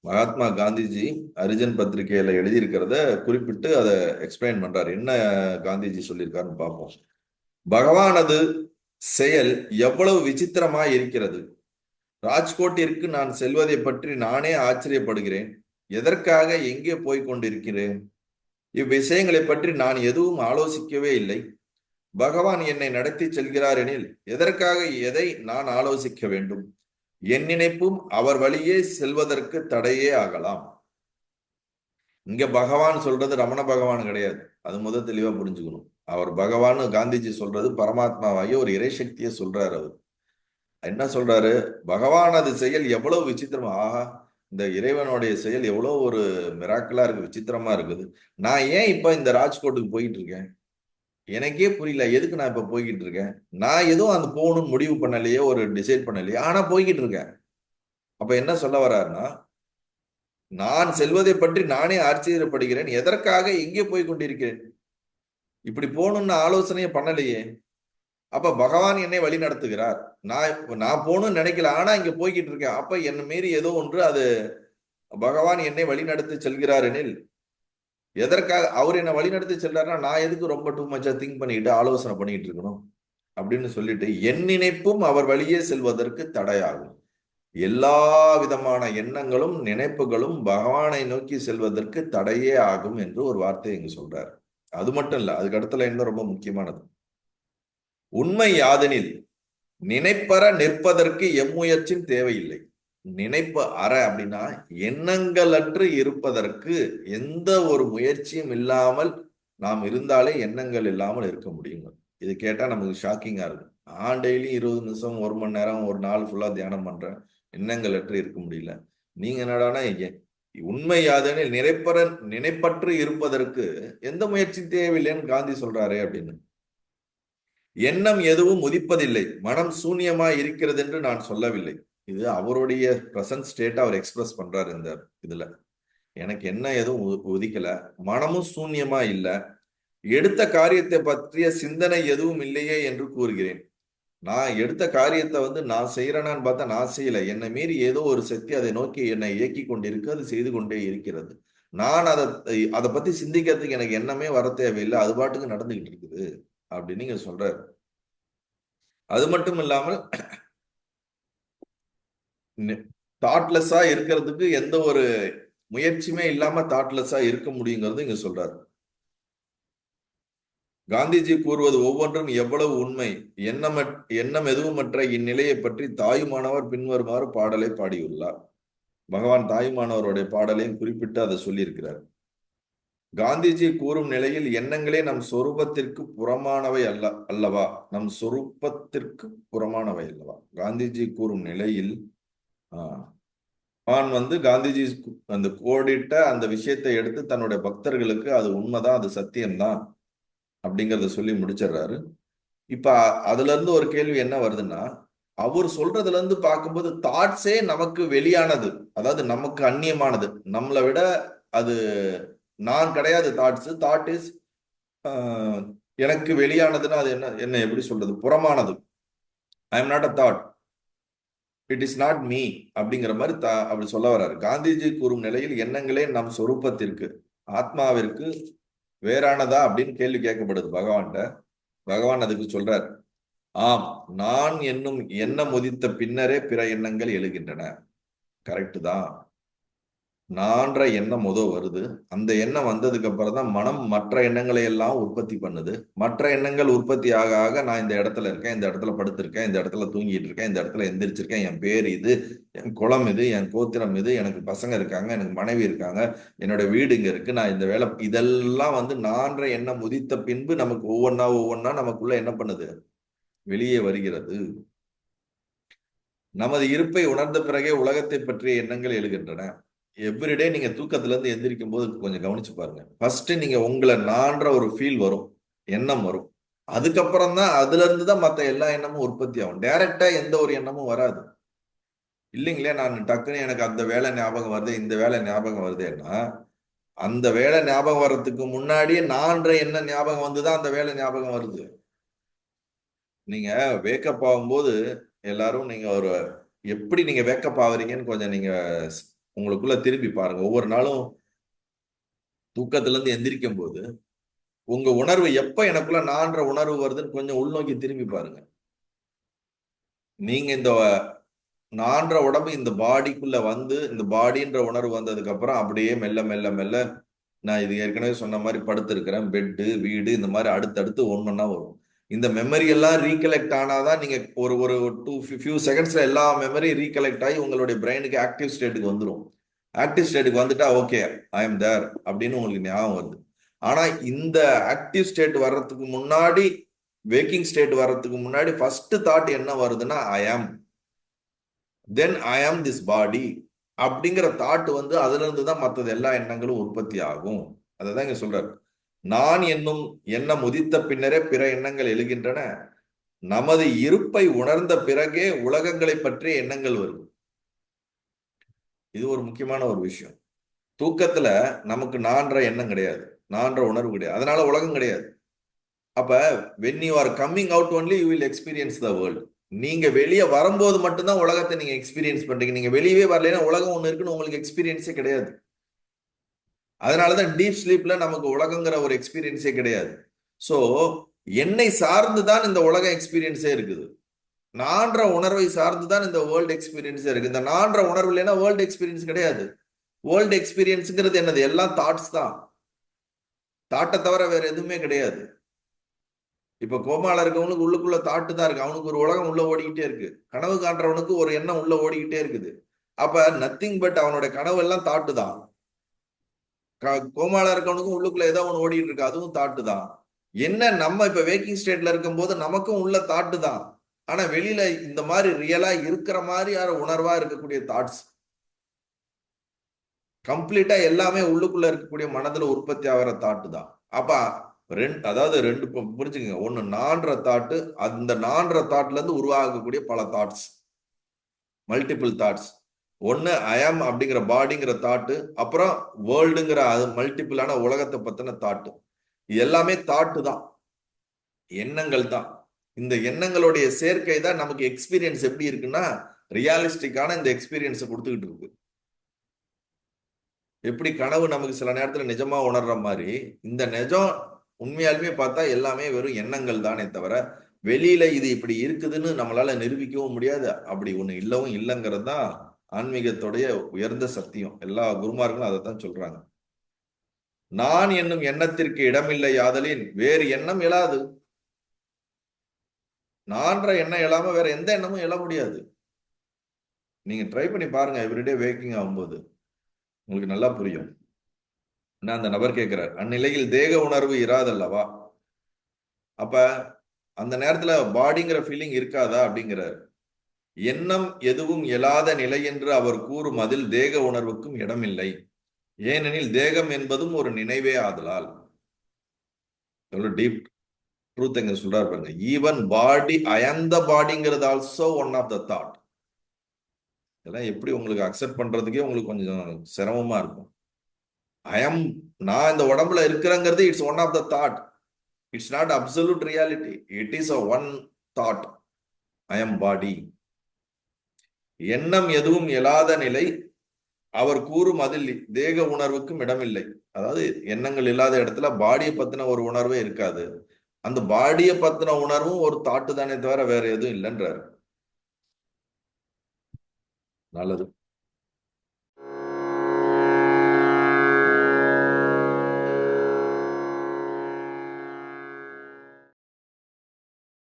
மகாத்மா காந்திஜி ஹரிஜன் பத்திரிகையில எழுதியிருக்கிறத குறிப்பிட்டு அதை எக்ஸ்பிளைன் பண்றாரு. என்ன காந்திஜி சொல்லியிருக்காருன்னு பார்ப்போம். பகவானது செயல் எவ்வளவு விசித்திரமாய் இருக்கிறது. ராஜ்கோட்டிற்கு நான் செல்வதை பற்றி நானே ஆச்சரியப்படுகிறேன். எதற்காக எங்கே போய் கொண்டிருக்கிறேன்? இவ்விஷயங்களை பற்றி நான் எதுவும் ஆலோசிக்கவே இல்லை. பகவான் என்னை நடத்தி செல்கிறார் எனில் எதற்காக எதை நான் ஆலோசிக்க வேண்டும்? என் நினைப்பும் அவர் வழியே செல்வதற்கு தடையே ஆகலாம். இங்க பகவான் சொல்றது ரமண பகவான் கிடையாது. அது முதல் தெளிவா புரிஞ்சுக்கணும். அவர் பகவான் காந்திஜி சொல்றது பரமாத்மாவாகி ஒரு இறைசக்தியை சொல்றாரு. அவர் என்ன சொல்றாரு? பகவானது செயல் எவ்வளவு விசித்திரமா, ஆஹா, இந்த இறைவனுடைய செயல் எவ்வளவு ஒரு மிராக்கலா இருக்கு, விசித்திரமா இருக்குது. நான் ஏன் இப்ப இந்த ராஜ்கோட்டுக்கு போயிட்டு இருக்கேன்? எனக்கே புரியல எதுக்கு நான் இப்ப போய்கிட்டு இருக்கேன். நான் எதுவும் அந்த போகணும்னு முடிவு பண்ணலையே, ஒரு டிசைட் பண்ணலையே, ஆனா போய்கிட்டு இருக்கேன். அப்ப என்ன சொல்ல வர்றாருன்னா, நான் செல்வதை பற்றி நானே ஆச்சரியப்படுகிறேன். எதற்காக எங்கே போய் கொண்டிருக்கிறேன்? இப்படி போகணும்னு ஆலோசனையே பண்ணலையே. அப்ப பகவான் என்னை வழி நடத்துகிறார். நான் போகணும்னு நினைக்கல, ஆனா இங்க போய்கிட்டு இருக்கேன். அப்ப என்ன மீறி ஏதோ ஒன்று, அது பகவான் என்னை வழி நடத்தி செல்கிறார் எனில் எதற்காக அவர் என்னை வழி நடத்தி செல்றாருன்னா, நான் எதுக்கு ரொம்ப டூ மச்சா திங்க் பண்ணிட்டு ஆலோசனை பண்ணிட்டு இருக்கணும் அப்படின்னு சொல்லிட்டு, என் நினைப்பும் அவர் வழியே செல்வதற்கு தடையாகும். எல்லா விதமான எண்ணங்களும் நினைப்புகளும் பகவானை நோக்கி செல்வதற்கு தடையே ஆகும் என்று ஒரு வார்த்தை இங்கு சொல்றார். அது மட்டும் இல்ல, அதுக்கு அடுத்த இன்னும் ரொம்ப முக்கியமானது. உண்மை யாதெனில் நினைப்பற நிற்பதற்கு எம்முயற்சியும் தேவையில்லை. நினைப்பு அற அப்படின்னா எண்ணங்களற்று இருப்பதற்கு எந்த ஒரு முயற்சியும் இல்லாமல் நாம் இருந்தாலே எண்ணங்கள் இல்லாமல் இருக்க முடியும். இது கேட்டா நமக்கு ஷாக்கிங்கா இருக்கும். நான் டெய்லி 20 நிமிஷம் 1 மணி நேரம் ஒரு நாள் ஃபுல்லா தியானம் பண்றேன், எண்ணங்கள் அற்று இருக்க முடியல. நீங்க என்னடானா உண்மை யாதெனில் நினைப்பற்று இருப்பதற்கு எந்த முயற்சியும் தேவையில்லைன்னு காந்தி சொல்றாரு அப்படின்னு. எண்ணம் எதுவும் உதிப்பதில்லை, மனம் சூன்யமாய் இருக்கிறது என்று நான் சொல்லவில்லை. இது அவருடைய பிரசன்ட் ஸ்டேட் அவர் எக்ஸ்பிரஸ் பண்றாரு இந்த இதுல. எனக்கு என்ன எதுவும் உதிக்கல, மனமும் சூன்யமா இல்ல, எடுத்த காரியத்தை பற்றிய சிந்தனை எதுவும் இல்லையே என்று கூறுகிறேன். நான் எடுத்த காரியத்தை நான் செய்யறேனான்னு பார்த்தா நான் செய்யல. என்னை மீறி ஏதோ ஒரு சக்தி அதை நோக்கி என்னை இயக்கி கொண்டிருக்கு, அது செய்து கொண்டே இருக்கிறது. நான் அதை பத்தி சிந்திக்கிறதுக்கு எனக்கு எண்ணமே வர தேவையில்லை, அது பாட்டுக்கு நடந்துகிட்டு இருக்குது அப்படின்னு நீங்க சொல்றாரு. அது மட்டும் இல்லாமல் தாட்லெஸ்ஸா இருக்கிறதுக்கு எந்த ஒரு முயற்சியுமே இல்லாம தாட்லெஸ்ஸா இருக்க முடியுங்கிறது இங்க சொல்றாரு. காந்திஜி கூறுவது ஒவ்வொன்றும் எவ்வளவு உண்மை. எண்ணம் எதுவுமற்ற இந்நிலையை பற்றி தாயுமானவர் பின்வருமாறு பாடலை பாடியுள்ளார். பகவான் தாயுமானவருடைய பாடலையும் குறிப்பிட்டு அதை சொல்லியிருக்கிறார். காந்திஜி கூறும் நிலையில் எண்ணங்களே நம் சொரூபத்திற்கு புறமானவை அல்லவா? நம் சொரூபத்திற்கு புறமானவை அல்லவா? காந்திஜி கூறும் நிலையில் காந்திஜி அந்த கோடிட்ட அந்த விஷயத்தை எடுத்து தன்னுடைய பக்தர்களுக்கு அது உண்மைதான், அது சத்தியம்தான் அப்படிங்கறத சொல்லி முடிச்சிடுறாரு. இப்ப அதுல இருந்து ஒரு கேள்வி என்ன வருதுன்னா, அவர் சொல்றதுல இருந்து பார்க்கும்போது தாட்ஸே நமக்கு வெளியானது, அதாவது நமக்கு அந்நியமானது, நம்மளை விட அது நான் கிடையாது. தாட் இஸ் எனக்கு வெளியானதுன்னா அது என்ன என்ன எப்படி சொல்றது, புறமானது. I am not a thought, it is not me அப்படிங்கிற மாதிரி அப்படி சொல்ல வர்றாரு. காந்திஜி கூறும் நிலையில் எண்ணங்களே நம் சொரூபத்திற்கு ஆத்மாவிற்கு வேறானதா அப்படின்னு கேள்வி கேட்கப்படுது பகவான்கிட்ட. பகவான் அதுக்கு சொல்றார், ஆம், நான் என்னும் எண்ணம் உதித்த பின்னரே பிற எண்ணங்கள் எழுகின்றன. கரெக்டு தான். நான்ற எண்ணம் வருது. அந்த எண்ணம் வந்ததுக்கு அப்புறம் தான் மனம் மற்ற எண்ணங்களை எல்லாம் உற்பத்தி பண்ணுது. மற்ற எண்ணங்கள் உற்பத்தி ஆக ஆக நான் இந்த இடத்துல இருக்கேன், இந்த இடத்துல படுத்திருக்கேன், இந்த இடத்துல தூங்கிட்டு இருக்கேன், இந்த இடத்துல எந்திரிச்சிருக்கேன், என் பேர் இது, என் குலம் இது, என் கோத்திரம் இது, எனக்கு பசங்க இருக்காங்க, எனக்கு மனைவி இருக்காங்க, என்னோட வீடு இங்க இருக்கு, நான் இந்த வேலை, இதெல்லாம் நான்ற எண்ணம் உதித்த பின்பு நமக்கு ஒவ்வொன்னா ஒவ்வொன்னா நமக்குள்ள என்ன பண்ணுது, வெளியே வருகிறது. நமது இருப்பை உணர்ந்த பிறகே உலகத்தை பற்றிய எண்ணங்கள் எழுகின்றன. எவ்ரிடே நீங்க தூக்கத்துல இருந்து எந்திரிக்கும் போது கொஞ்சம் கவனிச்சு பாருங்க. ஃபர்ஸ்ட் நீங்க உங்களை நான்ற ஒரு ஃபீல் வரும், எண்ணம் வரும். அதுக்கப்புறம் தான் அதுல இருந்து தான் மற்ற எல்லா எண்ணமும் உற்பத்தி ஆகும். டைரக்டா எந்த ஒரு எண்ணமும் வராது இல்லைங்களே. நான் டக்குன்னு எனக்கு அந்த வேலை ஞாபகம் வருது, இந்த வேலை ஞாபகம் வருதுன்னா, அந்த வேலை ஞாபகம் வர்றதுக்கு முன்னாடியே நான்ற என்ன ஞாபகம் வந்துதான் அந்த வேலை ஞாபகம் வருது. நீங்க வேக்கப் ஆகும்போது எல்லாரும் நீங்க எப்படி நீங்க வேக்கப் ஆகுறீங்கன்னு கொஞ்சம் நீங்க உங்களுக்குள்ள திரும்பி பாருங்க. ஒவ்வொரு நாளும் தூக்கத்துல இருந்து எந்திரிக்கும் போது உங்க உணர்வு எப்ப எனக்குள்ள நான்ற உணர்வு வருதுன்னு கொஞ்சம் உள்நோக்கி திரும்பி பாருங்க. நீங்க இந்த நான்ற உடம்பு இந்த பாடிக்குள்ள வந்து இந்த பாடின்ற உணர்வு வந்ததுக்கு அப்புறம் அப்படியே மெல்ல மெல்ல மெல்ல நான் இது ஏற்கனவே சொன்ன மாதிரி படுத்திருக்கிறேன், பெட்டு, வீடு, இந்த மாதிரி அடுத்தடுத்து ஒன்னொன்னா வரும். இந்த மெமரி எல்லாம் ரீகலெக்ட் ஆனாதான் நீங்க ஒரு ஒரு ஃபியூ செகண்ட்ஸ்ல எல்லா மெமரி ரீகலெக்ட் ஆகி உங்களுடைய பிரெயினுக்கு ஆக்டிவ் ஸ்டேட்டுக்கு வந்துடும். ஆக்டிவ் ஸ்டேட்டுக்கு வந்துட்டா ஓகே ஐ எம் தேர் அப்படின்னு உங்களுக்கு ஞாபகம் வருது. ஆனா இந்த ஆக்டிவ் ஸ்டேட் வர்றதுக்கு முன்னாடி, வேக்கிங் ஸ்டேட் வர்றதுக்கு முன்னாடி ஃபர்ஸ்ட் தாட் என்ன வருதுன்னா ஐ ஆம், தென் ஐ ஆம் திஸ் பாடி அப்படிங்கிற தாட் வந்து அதுல இருந்து தான் மற்றது எல்லா எண்ணங்களும் உற்பத்தி ஆகும். அதான் இங்க சொல்றாரு. நான் என்னும் எண்ணம் உதித்த பின்னரே பிற எண்ணங்கள் எழுகின்றன. நமது இருப்பை உணர்ந்த பிறகே உலகங்களை பற்றிய எண்ணங்கள் வரும். இது ஒரு முக்கியமான ஒரு விஷயம். தூக்கத்துல நமக்கு நான்ற எண்ணம் கிடையாது, நான்ற உணர்வு கிடையாது, அதனால உலகம் கிடையாது. அப்ப when you are coming out only you will experience the world. நீங்க வெளியே வரும்போது மட்டும்தான் உலகத்தை நீங்க எக்ஸ்பீரியன்ஸ் பண்றீங்க. நீங்க வெளியவே வரலைன்னா உலகம் ஒண்ணு இருக்குன்னு உங்களுக்கு எக்ஸ்பீரியன்ஸே கிடையாது. அதனாலதான் டீப் ஸ்லீப்ல நமக்கு உலகங்கிற ஒரு எக்ஸ்பீரியன்ஸே கிடையாது. சோ என்னை சார்ந்துதான் இந்த உலக எக்ஸ்பீரியன்ஸே இருக்குது. நான்ற உணர்வை சார்ந்துதான் இந்த வேர்ல்டு எக்ஸ்பீரியன்ஸே இருக்கு. இந்த நான்ற உணர்வு இல்லைன்னா வேர்ல்டு எக்ஸ்பீரியன்ஸ் கிடையாது. வேர்ல்டு எக்ஸ்பீரியன்ஸ்ங்கிறது என்னது? எல்லாம் தாட்ஸ் தான். தாட்டை தவிர வேற எதுவுமே கிடையாது. இப்ப கோமால இருக்கவனுக்கு உள்ளுக்குள்ள தாட்டு தான் இருக்கு. அவனுக்கு ஒரு உலகம் உள்ள ஓடிக்கிட்டே இருக்கு. கனவு காண்றவனுக்கு ஒரு எண்ணம் உள்ள ஓடிக்கிட்டே இருக்குது. அப்ப நத்திங் பட் அவனுடைய கனவு எல்லாம் தாட்டு தான். கோமால இருக்கவனுக்கும் உள்ளுக்குள்ள ஏதோ ஒன்று ஓடிட்டு இருக்கு, அதுவும் தாட்டு தான். என்ன நம்ம இப்ப வேக்கிங் ஸ்டேட்ல இருக்கும் போது நமக்கும் உள்ள தாட்டு தான். ஆனா வெளியில இந்த மாதிரி ரியலா இருக்கிற மாதிரி உணர்வா இருக்கக்கூடிய தாட்ஸ் கம்ப்ளீட்டா எல்லாமே உள்ளுக்குள்ள இருக்கக்கூடிய மனதுல உற்பத்தி ஆகிற தாட்டு தான். அப்ப அதாவது ரெண்டு புரிஞ்சுக்கங்க. ஒண்ணு நான்ற தாட்டு, அந்த நான்ற தாட்ல இருந்து உருவாகக்கூடிய பல தாட்ஸ், மல்டிபிள் தாட்ஸ். ஒண்ணு ஐஎம் அப்படிங்கிற பாடிங்கிற தாட்டு, அப்புறம் வேர்ல்டுங்கிற அது மல்டிபிளான உலகத்தை பத்தின தாட்டு. இது எல்லாமே தாட்டு தான், எண்ணங்கள் தான். இந்த எண்ணங்களுடைய சேர்க்கை தான் நமக்கு எக்ஸ்பீரியன்ஸ் எப்படி இருக்குன்னா ரியாலிஸ்டிக்கான இந்த எக்ஸ்பீரியன்ஸை கொடுத்துக்கிட்டு இருக்கு. எப்படி கனவு நமக்கு சில நேரத்துல நிஜமா உணர்ற மாதிரி இந்த நிஜம் உண்மையாலுமே பார்த்தா எல்லாமே வெறும் எண்ணங்கள் தானே தவிர வெளியில இது இப்படி இருக்குதுன்னு நம்மளால நிரூபிக்கவும் முடியாது. அப்படி ஒண்ணு இல்லவும் இல்லைங்கிறது தான் ஆன்மீகத்துடைய உயர்ந்த சத்தியம். எல்லா குருமார்களும் அதைத்தான் சொல்றாங்க. நான் என்னும் எண்ணத்திற்கு இடமில்லை யாதலின் வேறு எண்ணம் எழாது. நான்ற எண்ணம் எழாம வேற எந்த எண்ணமும் எழ முடியாது. நீங்க ட்ரை பண்ணி பாருங்க. எவ்ரிடே வேக்கிங் ஆகும்போது உங்களுக்கு நல்லா புரியும். அந்த நபர் கேட்கிறார், அந்நிலையில் தேக உணர்வு இராதல்லவா? அப்ப அந்த நேரத்துல பாடிங்கிற ஃபீலிங் இருக்காதா அப்படிங்கிறார். எண்ணம் எதுவும் எழாத நிலை என்று அவர் கூறும் அதில் தேக உணர்வுக்கும் இடமில்லை. ஏனெனில் தேகம் என்பதும் ஒரு நினைவே ஆதலால். எவ்வளவு டீப் ட்ரூத் எங்க சொல்றாரு பாருங்க. Even body I am the பாடிங்கிறது also one of the thought. இதெல்லாம் எப்படி உங்களுக்கு அக்செப்ட் பண்றதுக்கே உங்களுக்கு கொஞ்சம் சிரமமா இருக்கும். நான் இந்த உடம்புல இருக்கிறேங்கிறது it's one of the thought. It's not absolute reality. It is a one thought. I am body. எண்ணம் எதுவும் எழாத நிலை அவர் கூறும் அதில் தேக உணர்வுக்கும் இடமில்லை. அதாவது எண்ணங்கள் இல்லாத இடத்துல பாடியை பத்தின ஒரு உணர்வே இருக்காது. அந்த பாடியை பத்தின உணர்வும் ஒரு தாட்டு தானே தவிர வேற எதுவும் இல்லைன்றாரு. நல்லது.